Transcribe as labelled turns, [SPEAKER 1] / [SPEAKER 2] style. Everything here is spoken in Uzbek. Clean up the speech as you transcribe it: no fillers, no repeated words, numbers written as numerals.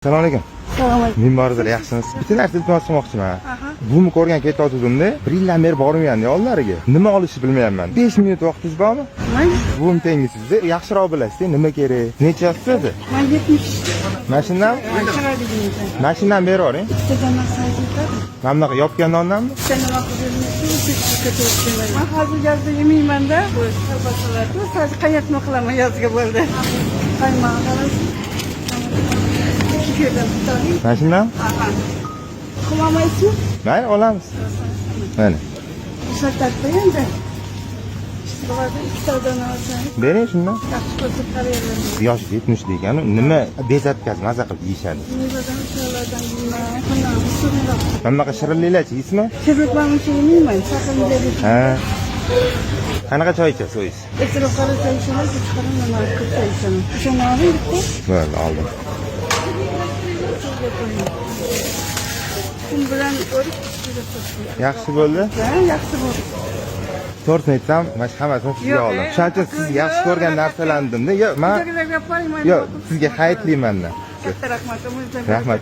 [SPEAKER 1] Assalomu alaykum.
[SPEAKER 2] Assalomu alaykum.
[SPEAKER 1] Minbardir, yaxshimisiz? Bitta narsa iltimos qilmoqchiman. Buvimni ko'rgan ketayotgandim-da, bir yildan beri bormayman oldilariga. Nima olishni bilmayapman. 5 minut vaqtingiz bormi?
[SPEAKER 2] Mayli.
[SPEAKER 1] Buvim tengisiz-da, yaxshiroq bilasiz, nima kerak? Necha yoshsiz o'zi?
[SPEAKER 2] Men 70.
[SPEAKER 1] Mashinam? Mashinam berib yuboring.
[SPEAKER 2] Ikkitadan saytadi.
[SPEAKER 1] Mana bunaqa yopgan nonnanmi?
[SPEAKER 2] Sen nima qilishni men hozir yozda yemayman-da. Bu kolbasalarni hozir qayertma qilaman yozga bo'ldi. Qaymoq qilasiz.
[SPEAKER 1] Mashinam?
[SPEAKER 2] Qilolmaysizmi?
[SPEAKER 1] Mayli, olamiz. Mana.
[SPEAKER 2] Ishlatatda endi. Ikkitadan olsang.
[SPEAKER 1] Bering shundan.
[SPEAKER 2] Yaxshi ko'rsatib qarayaveramiz.
[SPEAKER 1] Yosh 70 degani nima bezatkaz maza qilib yeyishadi.
[SPEAKER 2] Mevadan ushalardan yeyman.
[SPEAKER 1] Mana bunaqa shirinliklar yeysizmi?
[SPEAKER 2] Shirinliklarni yeymayman. Saxinjali.
[SPEAKER 1] Ha. Qanaqa choy ichasiz o'zingiz?
[SPEAKER 2] E'tirof qarasang shuni chiqaraman, ko'rsaysan. Shuni oling bitta.
[SPEAKER 1] Bo'ldi, oldim.
[SPEAKER 2] Kun bilan o'rib
[SPEAKER 1] Yaxshi bo'ldi.
[SPEAKER 2] yaxshi bo'ldi.
[SPEAKER 1] To'rtni aytsam, mana hammasini sizga oldim. Shuning uchun siz yaxshi ko'rgan narsalarni-da, yo'q, men
[SPEAKER 2] Yo'q,
[SPEAKER 1] sizga xayrliman.
[SPEAKER 2] katta rahmat.
[SPEAKER 1] Rahmat.